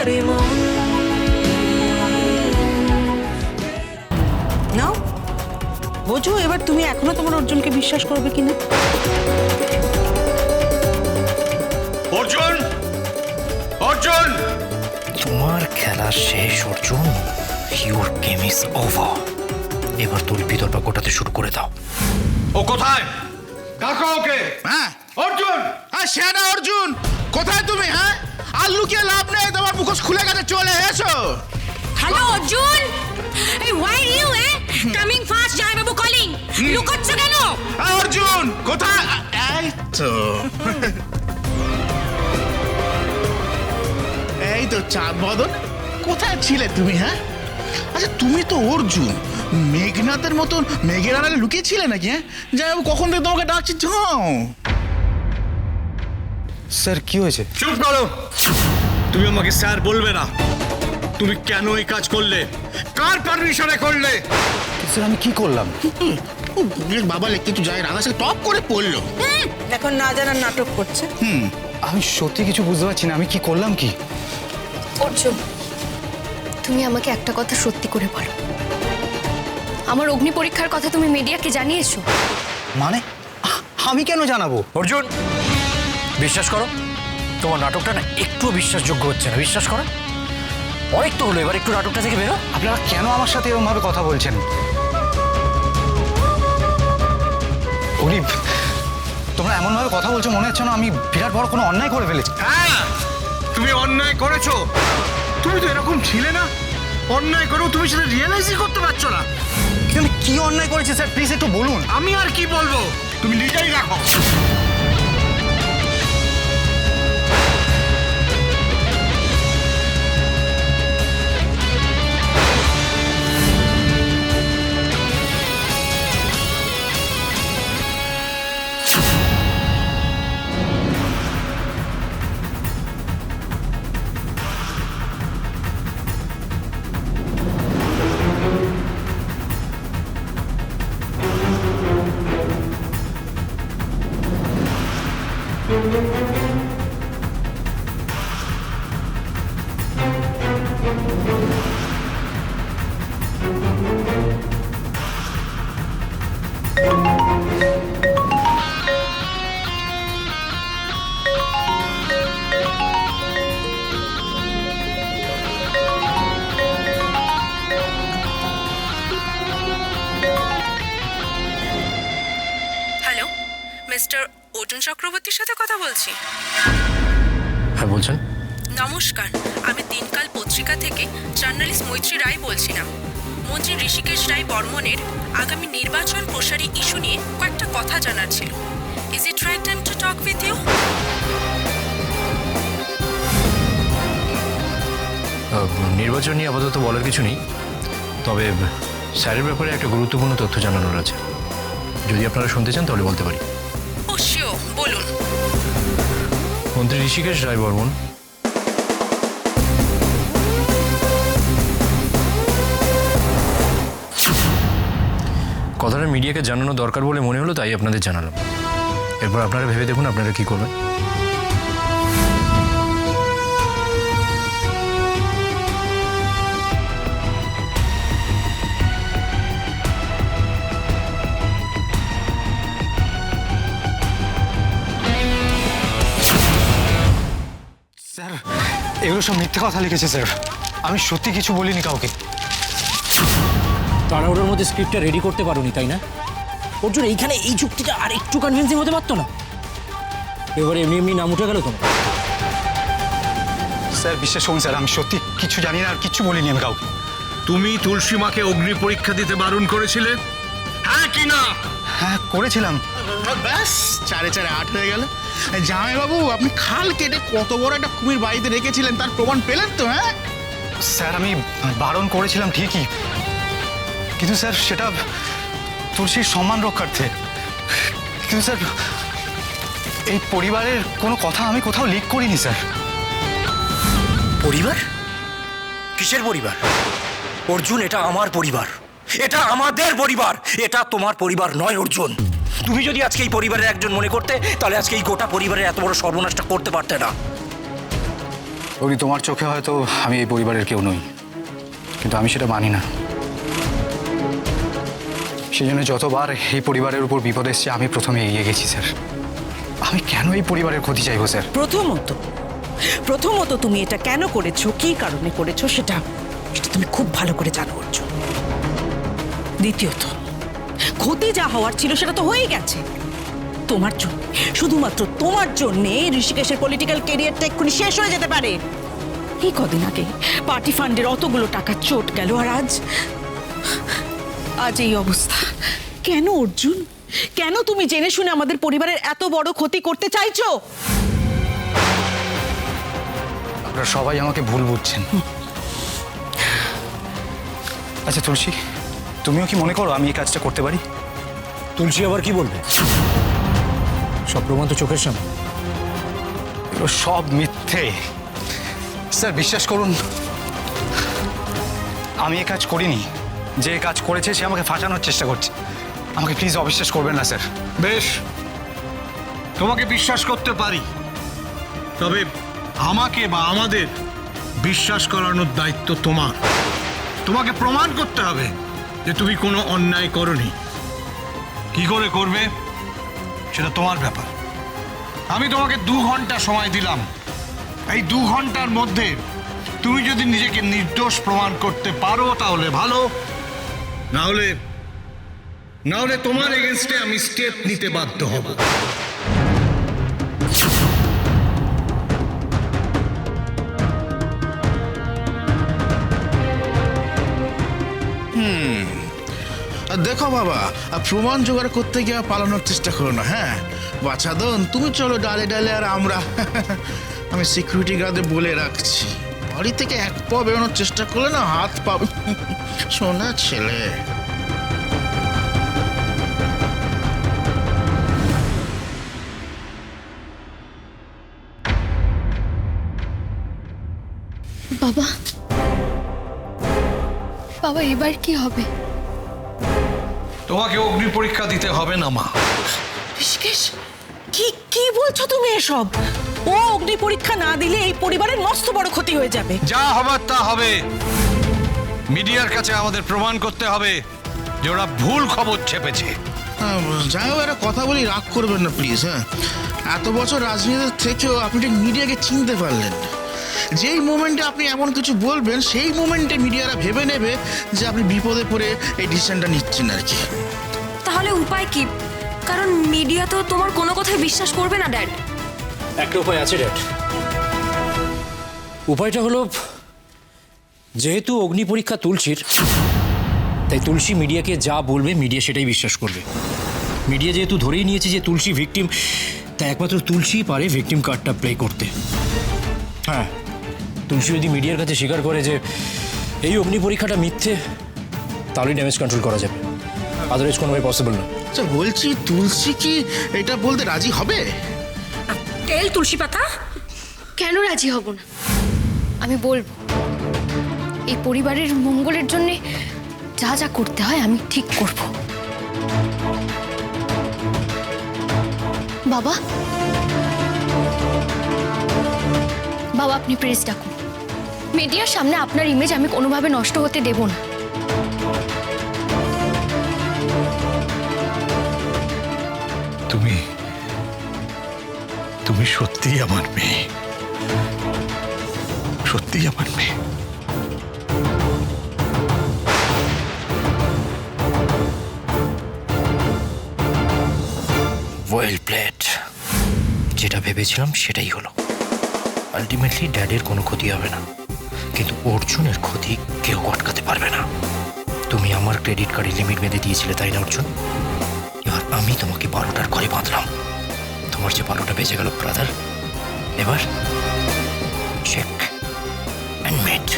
আমারই মন। নাও বোঝো এবার তুমি এখনো তোমার অর্জুনকে বিশ্বাস করবে কিনা। অর্জুন, অর্জুন, তোমার খেলা শেষ Arjun. Your game is over. এবার তল্পি তল্পা গোটাতে শুরু করে দাও। ও কোথায়? কাকা ওকে। হ্যাঁ অর্জুন, সেনা অর্জুন, কোথায় তুমি? হ্যাঁ, আর লুকিয়ে লাভ নেই, তোমার মুখোশ খুলে গেছে, চলে এসো। হ্যালো অর্জুন, এই why you coming fast Joy Babu calling, লুকাচ্ছ কেন? অর্জুন কোথায়? এই তো এই তো চাঁদ বদন, কোথায় ছিলে তুমি? হ্যাঁ, আচ্ছা তুমি তো অর্জুন, মেঘনাথের মতন মেঘের আড়ালে লুকিয়ে ছিলে নাকি? হ্যাঁ, যাই বাবু কখন থেকে তোমাকে ডাকছি, যাও। স্যার কি হয়েছে? চুপ করো। তুমি আমাকে স্যার বলবে না। তুমি কেন এই কাজ করলে? কার পারমিশনে করলে? স্যার আমি কি করলাম? বাবা লিখতে একটু যায়, রাধা সে টপ করে পড়লো। এখন না জানার নাটক করছে। আমি সত্যি কিছু বুঝতে পারছি না, আমি কি করলাম কি? অর্জুন, তুমি আমাকে একটা কথা সত্যি করে বলো, আমার অগ্নি পরীক্ষার কথা তুমি মিডিয়াকে জানিয়েছো? মানে আমি কেন জানাবো? অর্জুন বিশ্বাস করো, তোমার নাটকটা না একটু বিশ্বাসযোগ্য হচ্ছে না। বিশ্বাস করো, অনেক তো হলো, এবার একটু নাটকটা থেকে বেরো। আপনারা কেন আমার সাথে এরকম ভাবে কথা বলছেন? অগ্নি, তোমরা এমন ভাবে কথা বলছো মনে হচ্ছে না আমি বিরাট বড় কোনো অন্যায় করে ফেলেছি। হ্যাঁ, তুমি অন্যায় করেছো। তুমি তো এরকম ছিলে না। অন্যায় করেও তুমি সেটা রিয়েলাইজই করতে পারছো না। কিন্তু আমি কি অন্যায় করেছি স্যার, প্লিজ একটু বলুন। আমি আর কি বলবো, তুমি নিজেই রাখো। হ্যালো, মিস্টার অর্জুন চক্রবর্তীর সাথে কথা বলছি। হ্যাঁ বলছেন। নমস্কার, আমি দিনকাল পত্রিকা থেকে জার্নালিস্ট মৈত্রী রায় বলছিলাম। মন্ত্রী ঋষিকেশ রায় বর্মনের আগামী নির্বাচন প্রসারী ইস্যু নিয়ে কয়েকটা কথা জানার ছিল। Is it right time to talk with you? নির্বাচন নিয়ে আপাতত বলার কিছু নেই, তবে স্যারের ব্যাপারে একটা গুরুত্বপূর্ণ তথ্য জানানোর আছে। যদি আপনারা শুনতে চান তাহলে বলতে পারি। ও শিওর, বলুন। মন্ত্রী ঋষিকেশ রায় বর্মন কথাটা মিডিয়াকে জানানো দরকার বলে মনে হলো, তাই আপনাদের জানালাম। এরপর আপনারা ভেবে দেখুন আপনারা কি করবেন। স্যার এগুলো সব মিথ্যে কথা লিখেছে স্যার, আমি সত্যি কিছু বলিনি কাউকে। তাড়াহুড়োর মধ্যে স্ক্রিপ্টটা রেডি করতে পারোনি, তাই না? অর্জুন এইখানে এই যুক্তিটা আর একটু কনভিন্সিং হতে পারতো না? এবারে এমনি এমনি নাম উঠে গেল তোমার। স্যার বিশ্বাস করুন স্যার, আমি সত্যি কিছু জানি না আর কিচ্ছু বলিনি আমি কাউকে। তুমি তুলসী মাকে অগ্নি পরীক্ষা দিতে বারণ করেছিলে, হ্যাঁ কি না? হ্যাঁ করেছিলাম। ব্যাস, 4-4 8 হয়ে গেল। জামাই বাবু, আপনি খাল কেটে কত বড় একটা কুমির বাড়িতে রেখেছিলেন, তার প্রমাণ পেলেন তো? হ্যাঁ স্যার আমি বারণ করেছিলাম ঠিকই, কিন্তু স্যার সেটা তুলসীর সম্মান রক্ষার্থে। কিন্তু স্যার এই পরিবারের কোনো কথা আমি কোথাও লিক করিনি স্যার। পরিবার? কিসের পরিবার? অর্জুন, এটা আমার পরিবার, এটা আমাদের পরিবার, এটা তোমার পরিবার নয় অর্জুন। তুমি যদি আজকে এই পরিবারের একজন মনে করতে, তাহলে আজকে এই গোটা পরিবারের এত বড় সর্বনাশটা করতে পারতে না। অগ্নি, তোমার চোখে হয়তো আমি এই পরিবারের কেউ নই, কিন্তু আমি সেটা মানি না। সেই জন্য যতবার এই পরিবারের উপর বিপদ এসছে আমি প্রথমে এগিয়ে গেছি স্যার। আমি কেন এই পরিবারের ক্ষতি চাইবো স্যার? প্রথমত তুমি এটা কেন করেছো, কি কারণে করেছো সেটা তুমি খুব ভালো করে জানো অর্জুন। দ্বিতীয়ত, ক্ষতি যা হওয়ার ছিল সেটা তো হয়ে গেছে তোমার জন্য, শুধুমাত্র তোমার জন্য ঋষিকেশের পলিটিক্যাল ক্যারিয়ারটা এক্ষুনি শেষ হয়ে যেতে পারে। এই কদিন আগে পার্টি ফান্ডের অতগুলো টাকা চোট গেল, আর আজ এই অবস্থা। কেন অর্জুন, কেন তুমি জেনে শুনে আমাদের পরিবারের এত বড় ক্ষতি করতে চাইছো? আপনারা সবাই আমাকে ভুল বুঝছেন। আচ্ছা তুলসী, তুমিও কি মনে করো আমি এই কাজটা করতে পারি? তুলসী আবার কি বলবে? সব প্রমাণ তো চোখের সামনে। এগুলো সব মিথ্যে স্যার, বিশ্বাস করুন আমি এই কাজ করিনি। যে কাজ করেছে সে আমাকে ফাঁসানোর চেষ্টা করছে। আমাকে প্লিজ অবিশ্বাস করবেন না স্যার। বেশ, তোমাকে বিশ্বাস করতে পারি, তবে আমাকে বা আমাদের বিশ্বাস করানোর দায়িত্ব তোমার। তোমাকে প্রমাণ করতে হবে যে তুমি কোনো অন্যায় করনি। কি করে করবে সেটা তোমার ব্যাপার। আমি তোমাকে 2 ঘন্টা সময় দিলাম। এই 2 ঘন্টার মধ্যে তুমি যদি নিজেকে নির্দোষ প্রমাণ করতে পারো তাহলে ভালো, না হলে তোমার এগেনস্টে আমি স্টেপ নিতে বাধ্য হব। দেখো বাবা, প্রমাণ জোগাড় করতে গিয়ে পালানোর চেষ্টা করো না। হ্যাঁ বাছাদন, তুমি চলো ডালে ডালে, আর আমি সিকিউরিটি গার্ডে বলে রাখছি, বাড়ি থেকে এক পা বেরোনোর চেষ্টা করলে না হাত পাবে। শোনা ছেলে। বাবা, বাবা এবার কি হবে? তোমাকে অগ্নি পরীক্ষা দিতে হবে না মা। ঋষিকেশ, কি কি বলছো তুমি এসব? ও অগ্নি পরীক্ষা না দিলে এই পরিবারের মস্ত বড় ক্ষতি হয়ে যাবে। যা হবার তা হবে। মিডিয়ার কাছে আমাদের প্রমাণ করতে হবে যে ওরা ভুল খবর ছেপেছে। যাই হোক, একটা কথা বলি, রাগ করবেন না প্লিজ। হ্যাঁ, এত বছর রাজনীতির থেকেও আপনি ঠিক মিডিয়াকে চিনতে পারলেন না। যেই মোমেন্টে আপনি এমন কিছু বলবেন সেই মোমেন্টে মিডিয়ারা ভেবে নেবে যে আপনি বিপদে পড়ে এই ডিসিশনটা নিচ্ছেন আর কি। তাহলে উপায় কি? কারণ মিডিয়া তো তোমার কোনো কথাই বিশ্বাস করবে না ড্যাড। একটা উপায় আছে ড্যাড। উপায়টা হলো, যেহেতু অগ্নি পরীক্ষা তুলসীর, তাই তুলসী মিডিয়াকে যা বলবে মিডিয়া সেটাই বিশ্বাস করবে। মিডিয়া যেহেতু ধরেই নিয়েছে যে তুলসী ভিকটিম, তাই একমাত্র তুলসীই পারে ভিকটিম কার্ডটা প্লে করতে। হ্যাঁ, তুলসী যদি মিডিয়ার কাছে স্বীকার করে যে এই অগ্নি পরীক্ষাটা মিথ্যে, তাহলেই ড্যামেজ কন্ট্রোল করা যাবে, আদারওয়াইজ কোনোভাবে পসিবল না। আচ্ছা বলছি, তুলসী কি এটা বলতে রাজি হবে? তেল তুলসী পাতা? কেন রাজি হব না? আমি বলবো, এই পরিবারের মঙ্গলের জন্য যা যা করতে হয় আমি ঠিক করব। বাবা, বাবা আপনি প্রেস ডাকুন। মিডিয়ার সামনে আপনার ইমেজ আমি কোনোভাবে নষ্ট হতে দেব না। তুমি সত্যিই আমার মেয়ে, সত্যিই আমার মেয়ে। Well played. যেটা ভেবেছিলাম সেটাই হলো। আলটিমেটলি ড্যাডের কোনো ক্ষতি হবে না, কিন্তু অর্জুনের ক্ষতি কেউ আটকাতে পারবে না। তুমি আমার ক্রেডিট কার্ডে লিমিট বেঁধে দিয়েছিলে, তাই না অর্জুন? এবার আমি তোমাকে 12টার ঘরে বাঁধলাম। তোমার যে 12টা বেজে গেল ব্রাদার, এবার চেক অ্যান্ড মেট।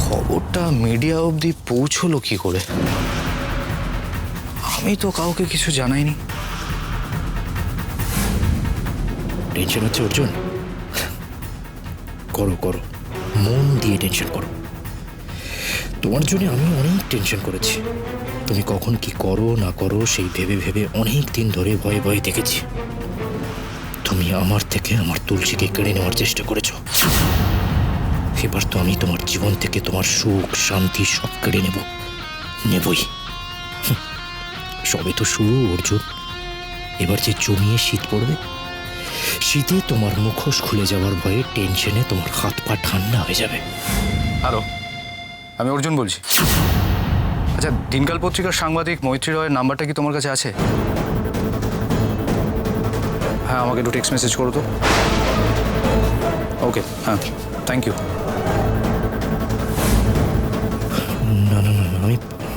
খবরটা মিডিয়া অবধি পৌঁছলো কি করে? আমি তো কাউকে কিছু জানাইনি। টেনশন হচ্ছে অর্জুন? করো করো, মন দিয়ে টেনশন করো। তোমার জন্য আমি অনেক টেনশন করেছি। তুমি কখন কি করো না করো সেই ভেবে ভেবে অনেক দিন ধরে ভয়ে ভয়ে দেখেছি। তুমি আমার থেকে আমার তুলসীকে কেড়ে নেওয়ার চেষ্টা করেছো। এবার তো আমি তোমার জীবন থেকে তোমার সুখ শান্তি সব কেড়ে নেবই। সবে তো শুরু অর্জুন। এবার যে জমিয়ে শীত পড়বে, শীতে তোমার মুখোশ খুলে যাওয়ার ভয়ে টেনশনে তোমার হাত পা ঠান্ডা হয়ে যাবে। হ্যালো, আমি অর্জুন বলছি। আচ্ছা, দিনকাল পত্রিকার সাংবাদিক মৈত্রী রয়ের নাম্বারটা কি তোমার কাছে আছে? হ্যাঁ, আমাকে একটু টেক্সট মেসেজ করো তো। ওকে, হ্যাঁ, থ্যাংক ইউ। না না না,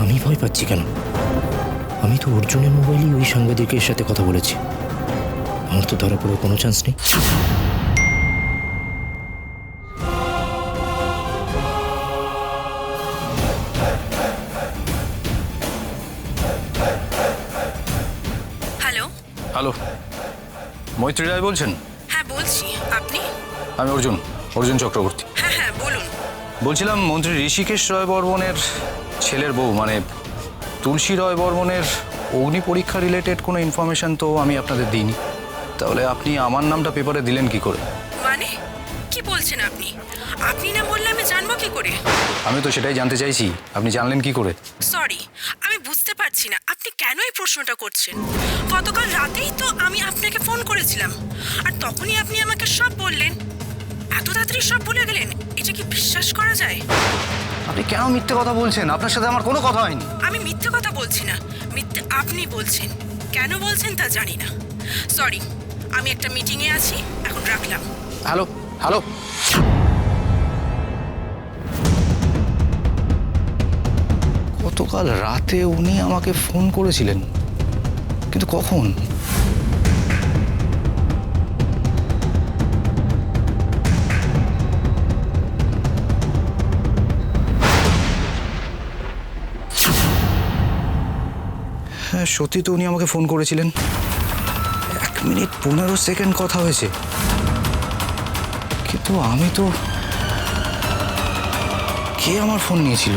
আমি ভয় পাচ্ছি কেন? আমি তো অর্জুনের মোবাইলেই ওই সাংবাদিকের সাথে কথা বলেছি। আমার তো ধরা পড়ার কোনো চান্স নেই। হ্যালো। হ্যালো, মৈত্রী রায় বলছেন? হ্যাঁ বলছি, আপনি? আমি অর্জুন চক্রবর্তী। হ্যাঁ হ্যাঁ বলুন। বলছিলাম, মন্ত্রী ঋষিকেশ রয় বর্মনের ছেলের বউ মানে তুলসী রয় বর্মনের অগ্নি পরীক্ষা রিলেটেড কোনো ইনফরমেশন তো আমি আপনাদের দিইনি। তাহলে আপনি আমার নামটা পেপারে দিলেন কি করে? মানে কি বলছেন আপনি? আপনি না বললে আমি জানবো কি করে? আমি তো সেটাই জানতে চাইছি, আপনি জানলেন কি করে? সরি, আমি বুঝতে পারছি না আপনি কেন এই প্রশ্নটা করছেন। গতকাল রাতেই তো আমি আপনাকে ফোন করেছিলাম, আর তখনই আপনি আমাকে সব বললেন। এত তাড়াতাড়ি সব বলে গেলেন, এটা কি বিশ্বাস করা যায়? আপনি কেন মিথ্যে কথা বলছেন? আপনার সাথে আমার কোনো কথা হয়নি। আমি মিথ্যে কথা বলছি না, মিথ্যে আপনি বলছেন। কেন বলছেন তা জানি না। সরি, আমি একটা মিটিংয়ে আছি, এখন রাখলাম। হ্যালো হ্যালো, গতকাল রাতে উনি আমাকে ফোন করেছিলেন, কিন্তু কখন? হ্যাঁ সত্যি তো উনি আমাকে ফোন করেছিলেন। 1 মিনিট 15 সেকেন্ড কথা হয়েছে, কিন্তু আমি তো, কে আমার ফোন নিয়েছিল?